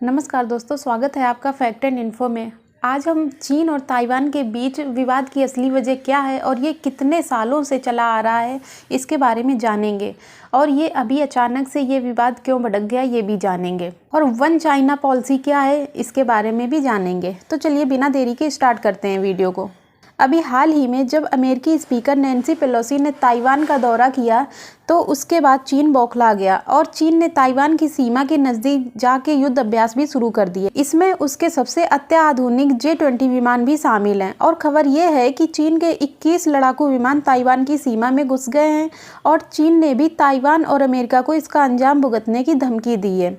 नमस्कार दोस्तों, स्वागत है आपका फैक्ट एंड इन्फो में। आज हम चीन और ताइवान के बीच विवाद की असली वजह क्या है और ये कितने सालों से चला आ रहा है इसके बारे में जानेंगे। और ये अभी अचानक से ये विवाद क्यों भड़क गया ये भी जानेंगे। और वन चाइना पॉलिसी क्या है इसके बारे में भी जानेंगे। तो चलिए बिना देरी के स्टार्ट करते हैं वीडियो को। अभी हाल ही में जब अमेरिकी स्पीकर नैन्सी पेलोसी ने ताइवान का दौरा किया तो उसके बाद चीन बौखला गया और चीन ने ताइवान की सीमा के नज़दीक जाके युद्ध अभ्यास भी शुरू कर दिए। इसमें उसके सबसे अत्याधुनिक J-20 विमान भी शामिल हैं। और खबर यह है कि चीन के 21 लड़ाकू विमान ताइवान की सीमा में घुस गए हैं और चीन ने भी ताइवान और अमेरिका को इसका अंजाम भुगतने की धमकी दी है।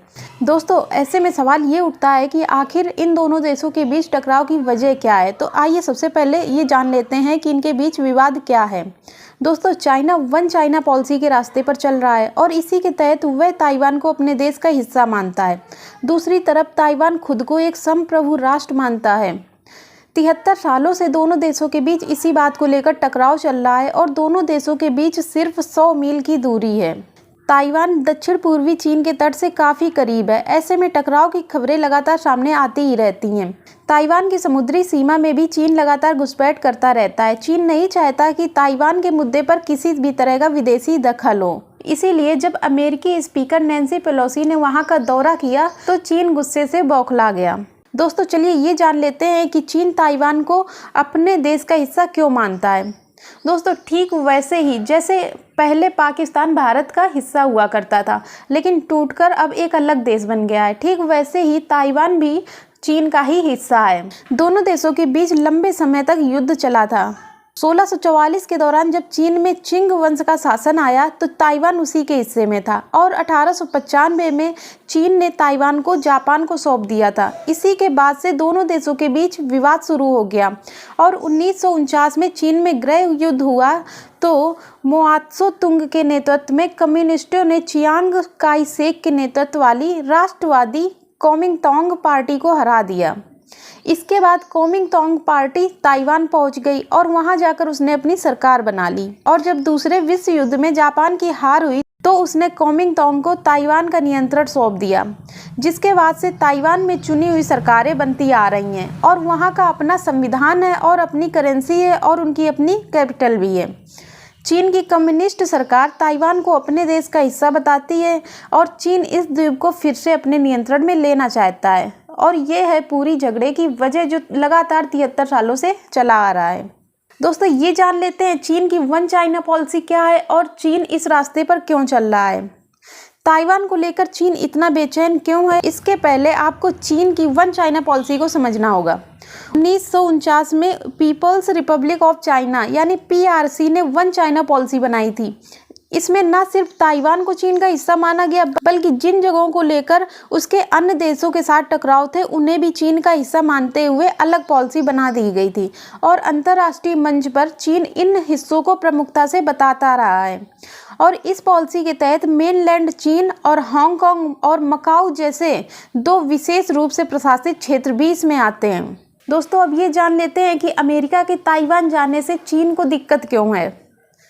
दोस्तों, ऐसे में सवाल ये उठता है कि आखिर इन दोनों देशों के बीच टकराव की वजह क्या है। तो आइए सबसे पहले ये जान लेते हैं कि इनके बीच विवाद क्या है। दोस्तों, चाइना वन चाइना पॉलिसी के रास्ते पर चल रहा है और इसी के तहत वह ताइवान को अपने देश का हिस्सा मानता है। दूसरी तरफ ताइवान खुद को एक संप्रभु राष्ट्र मानता है। 73 सालों से दोनों देशों के बीच इसी बात को लेकर टकराव चल रहा है और दोनों देशों के बीच सिर्फ 100 मील की दूरी है। ताइवान दक्षिण पूर्वी चीन के तट से काफ़ी करीब है। ऐसे में टकराव की खबरें लगातार सामने आती ही रहती हैं। ताइवान की समुद्री सीमा में भी चीन लगातार घुसपैठ करता रहता है। चीन नहीं चाहता कि ताइवान के मुद्दे पर किसी भी तरह का विदेशी दखल हो। इसीलिए जब अमेरिकी स्पीकर नैन्सी पेलोसी ने वहां का दौरा किया तो चीन गुस्से से बौखला गया। दोस्तों, चलिए ये जान लेते हैं कि चीन ताइवान को अपने देश का हिस्सा क्यों मानता है। दोस्तों, ठीक वैसे ही जैसे पहले पाकिस्तान भारत का हिस्सा हुआ करता था लेकिन टूटकर अब एक अलग देश बन गया है, ठीक वैसे ही ताइवान भी चीन का ही हिस्सा है। दोनों देशों के बीच लंबे समय तक युद्ध चला था। 1644 के दौरान जब चीन में चिंग वंश का शासन आया तो ताइवान उसी के हिस्से में था और 1895 में चीन ने ताइवान को जापान को सौंप दिया था। इसी के बाद से दोनों देशों के बीच विवाद शुरू हो गया और 1949 में चीन में गृह युद्ध हुआ तो मोआत्सो तुंग के नेतृत्व में कम्युनिस्टों ने चियांग काई शेक के नेतृत्व वाली राष्ट्रवादी कोमिंगतांग पार्टी को हरा दिया। इसके बाद कोमिंगतांग पार्टी ताइवान पहुंच गई और वहां जाकर उसने अपनी सरकार बना ली। और जब दूसरे विश्व युद्ध में जापान की हार हुई तो उसने कोमिंगतांग को ताइवान का नियंत्रण सौंप दिया, जिसके बाद से ताइवान में चुनी हुई सरकारें बनती आ रही हैं और वहां का अपना संविधान है और अपनी करेंसी है और उनकी अपनी कैपिटल भी है। चीन की कम्युनिस्ट सरकार ताइवान को अपने देश का हिस्सा बताती है और चीन इस द्वीप को फिर से अपने नियंत्रण में लेना चाहता है। और ये है पूरी झगड़े की वजह जो लगातार 73 सालों से चला आ रहा है। दोस्तों, ये जान लेते हैं चीन की वन चाइना पॉलिसी क्या है और चीन इस रास्ते पर क्यों चल रहा है। ताइवान को लेकर चीन इतना बेचैन क्यों है, इसके पहले आपको चीन की वन चाइना पॉलिसी को समझना होगा। 1949 में पीपल्स रिपब्लिक ऑफ चाइना यानी PRC ने वन चाइना पॉलिसी बनाई थी। इसमें न सिर्फ ताइवान को चीन का हिस्सा माना गया बल्कि जिन जगहों को लेकर उसके अन्य देशों के साथ टकराव थे उन्हें भी चीन का हिस्सा मानते हुए अलग पॉलिसी बना दी गई थी। और अंतर्राष्ट्रीय मंच पर चीन इन हिस्सों को प्रमुखता से बताता रहा है। और इस पॉलिसी के तहत मेनलैंड चीन और हांगकांग और मकाऊ जैसे दो विशेष रूप से प्रशासित क्षेत्र भी इसमें आते हैं। दोस्तों, अब ये जान लेते हैं कि अमेरिका के ताइवान जाने से चीन को दिक्कत क्यों है।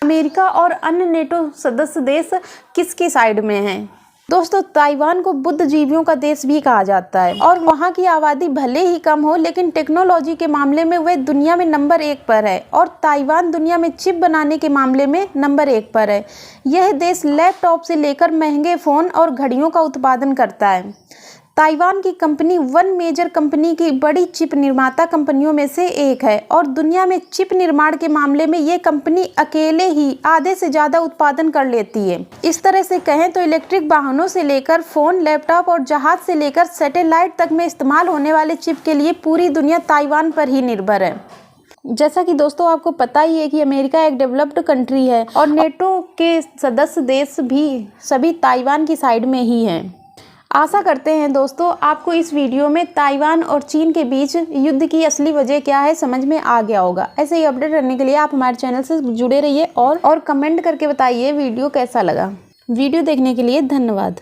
अमेरिका और अन्य नेटो सदस्य देश किसकी साइड में हैं? दोस्तों, ताइवान को बुद्धिजीवियों का देश भी कहा जाता है और वहाँ की आबादी भले ही कम हो लेकिन टेक्नोलॉजी के मामले में वह दुनिया में नंबर 1 पर है और ताइवान दुनिया में चिप बनाने के मामले में नंबर 1 पर है। यह देश लैपटॉप से लेकर महंगे फ़ोन और घड़ियों का उत्पादन करता है। ताइवान की कंपनी वन मेजर कंपनी की बड़ी चिप निर्माता कंपनियों में से एक है और दुनिया में चिप निर्माण के मामले में ये कंपनी अकेले ही आधे से ज़्यादा उत्पादन कर लेती है। इस तरह से कहें तो इलेक्ट्रिक वाहनों से लेकर फ़ोन, लैपटॉप और जहाज से लेकर सैटेलाइट तक में इस्तेमाल होने वाले चिप के लिए पूरी दुनिया ताइवान पर ही निर्भर है। जैसा कि दोस्तों आपको पता ही है कि अमेरिका एक डेवलप्ड कंट्री है और नेटो के सदस्य देश भी सभी ताइवान की साइड में ही हैं। आशा करते हैं दोस्तों आपको इस वीडियो में ताइवान और चीन के बीच युद्ध की असली वजह क्या है समझ में आ गया होगा। ऐसे ही अपडेट रहने के लिए आप हमारे चैनल से जुड़े रहिए और कमेंट करके बताइए वीडियो कैसा लगा। वीडियो देखने के लिए धन्यवाद।